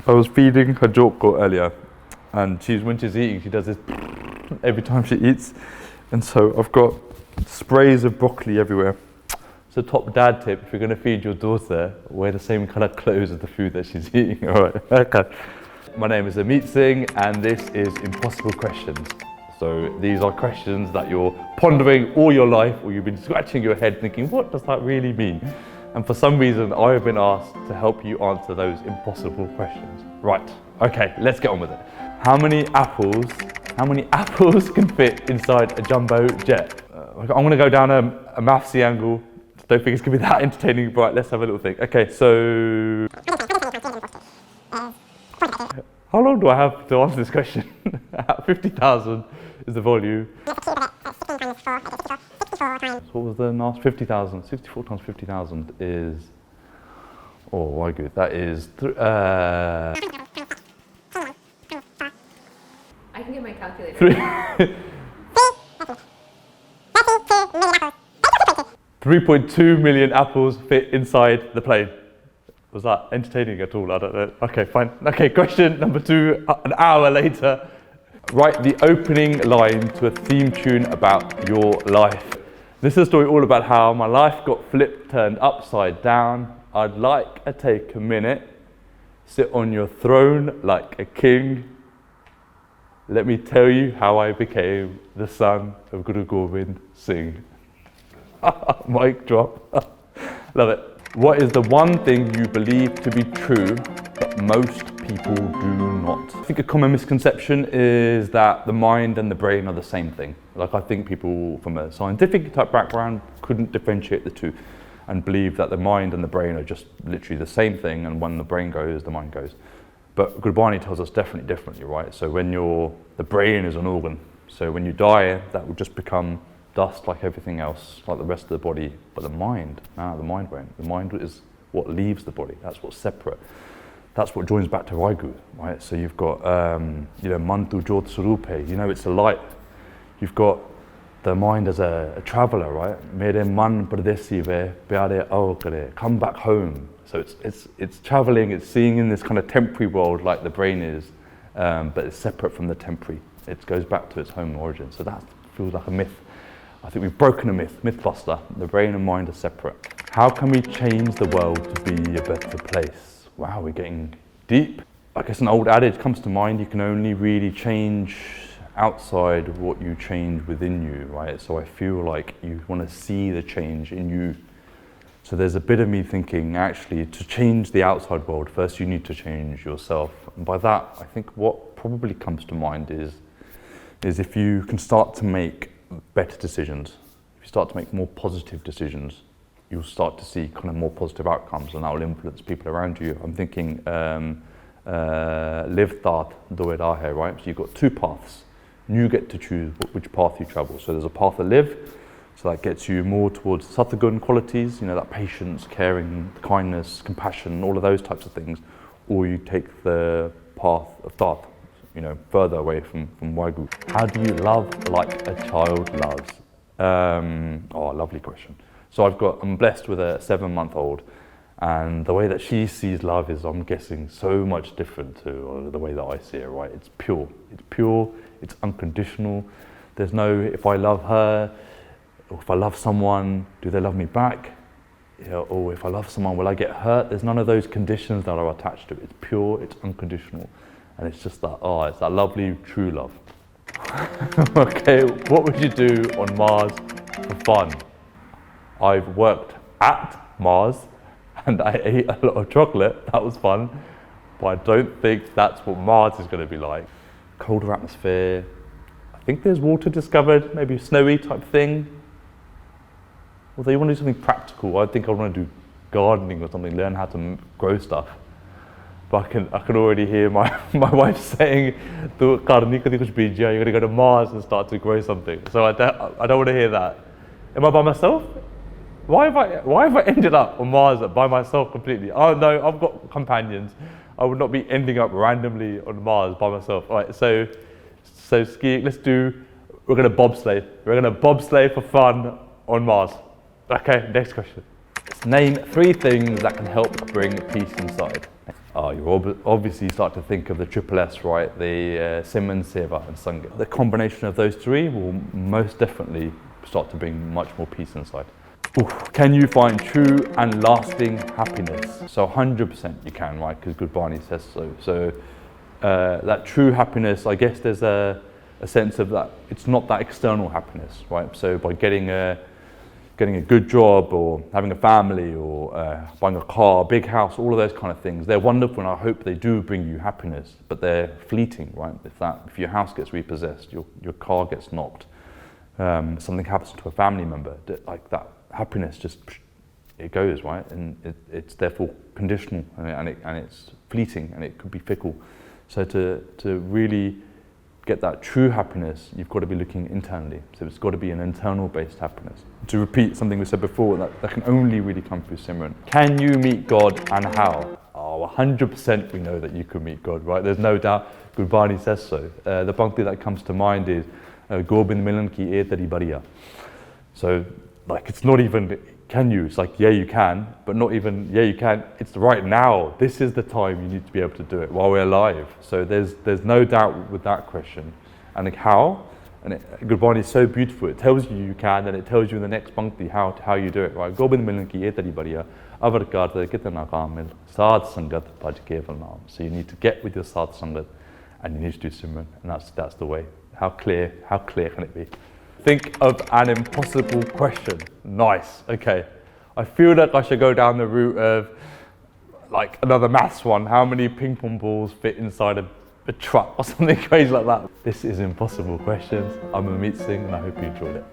I was feeding her Joko earlier, and when she's eating, she does this every time she eats. And so I've got sprays of broccoli everywhere. So top dad tip, if you're going to feed your daughter, wear the same kind of clothes as the food that she's eating. All right, okay. My name is Ameet Singh, and this is Impossible Questions. So these are questions that you're pondering all your life, or you've been scratching your head thinking, what does that really mean? And for some reason, I've been asked to help you answer those impossible questions. Right, okay, let's get on with it. How many apples can fit inside a jumbo jet? I'm going to go down a mathsy angle. Don't think it's going to be that entertaining, but let's have a little think. Okay, so how long do I have to answer this question? 50,000 is the volume. So what was the last 50,000? 64 times 50,000 is, oh my good, that is, I can get my calculator. 3.2 million apples fit inside the plane. Was that entertaining at all? I don't know. Okay, fine. Okay, question number 2, an hour later. Write the opening line to a theme tune about your life. This is a story all about how my life got turned upside down. I'd like to take a minute, sit on your throne like a king. Let me tell you how I became the son of Gurdwara Singh. Mic drop. Love it. What is the one thing you believe to be true but most people do not? I think a common misconception is that the mind and the brain are the same thing. Like, I think people from a scientific type background couldn't differentiate the two and believe that the mind and the brain are just literally the same thing, and when the brain goes, the mind goes. But Gurdwara tells us definitely differently, right? So when the brain is an organ, so when you die, that will just become dust like everything else, like the rest of the body. But the mind, the mind won't. The mind is what leaves the body. That's what's separate. That's what joins back to Raigu, right? So you've got, Mantu Jot Surupe, it's a light. You've got the mind as a traveler, right? Mere man pradesi ve pyare ao kare, come back home. So it's traveling, it's seeing in this kind of temporary world like the brain is, but it's separate from the temporary. It goes back to its home origin. So that feels like a myth. I think we've broken a mythbuster. The brain and mind are separate. How can we change the world to be a better place? Wow, we're getting deep. I guess an old adage comes to mind, you can only really change outside what you change within you, right? So I feel like you want to see the change in you. So there's a bit of me thinking, actually, to change the outside world, first you need to change yourself. And by that, I think what probably comes to mind is if you can start to make better decisions, if you start to make more positive decisions, you'll start to see kind of more positive outcomes, and that will influence people around you. I'm thinking live thought doerahe, right? So you've got 2 paths. You get to choose which path you travel. So there's a path to live, so that gets you more towards Sathagun qualities, that patience, caring, kindness, compassion, all of those types of things. Or you take the path of thought, further away from Waigu. How do you love like a child loves? Lovely question. So I'm blessed with a 7-month-old, and the way that she sees love is, I'm guessing, so much different to the way that I see it, right? It's pure, it's unconditional. There's no, if I love her, or if I love someone, do they love me back? Or if I love someone, will I get hurt? There's none of those conditions that are attached to it. It's pure, it's unconditional. And it's just that, it's that lovely, true love. Okay, what would you do on Mars for fun? I've worked at Mars and I ate a lot of chocolate. That was fun. But I don't think that's what Mars is going to be like. Colder atmosphere. I think there's water discovered, maybe a snowy type thing. Although you want to do something practical, I think I want to do gardening or something, learn how to grow stuff. But I can already hear my wife saying, you're going to go to Mars and start to grow something. So I don't want to hear that. Am I by myself? Why have I ended up on Mars by myself completely? Oh no, I've got companions. I would not be ending up randomly on Mars by myself. All right, so skiing, we're going to bobsleigh. We're going to bobsleigh for fun on Mars. Okay, next question. Name 3 things that can help bring peace inside. Oh, obviously start to think of the triple S, right? The Simon, Seva and Sangha. The combination of those three will most definitely start to bring much more peace inside. Oof. Can you find true and lasting happiness? So 100% you can, right? Because Gurdwara says so. So that true happiness, I guess there's a sense of that, it's not that external happiness, right? So by getting a good job or having a family or buying a car, big house, all of those kind of things, they're wonderful and I hope they do bring you happiness, but they're fleeting, right? If your house gets repossessed, your car gets knocked, something happens to a family member, like that happiness just, it goes, right? And it's therefore conditional and it's fleeting and it could be fickle. So to really get that true happiness, you've got to be looking internally. So it's got to be an internal based happiness. To repeat something we said before, that can only really come through Simran. Can you meet God and how? Oh, 100% we know that you can meet God, right? There's no doubt. Gurdwara says so. The Bhakti that comes to mind is Gobind Milan ki e teri bariya. So like it's not even can you, it's like yeah you can, but not even yeah you can, it's right now. This is the time you need to be able to do it while we're alive. So there's no doubt with that question. And like how? And Gurdwara is so beautiful. It tells you can, and it tells you in the next Bhakti how you do it, right? Gobind Milan ki e teri bariya, avar karta kitna kamil, sad sangat bhaj keval naam. So you need to get with your sad sangat and you need to do Simran, and that's the way. How clear can it be? Think of an impossible question. Nice, okay. I feel like I should go down the route of like another maths one. How many ping pong balls fit inside a truck or something crazy like that? This is impossible questions. I'm Ameet Singh and I hope you enjoyed it.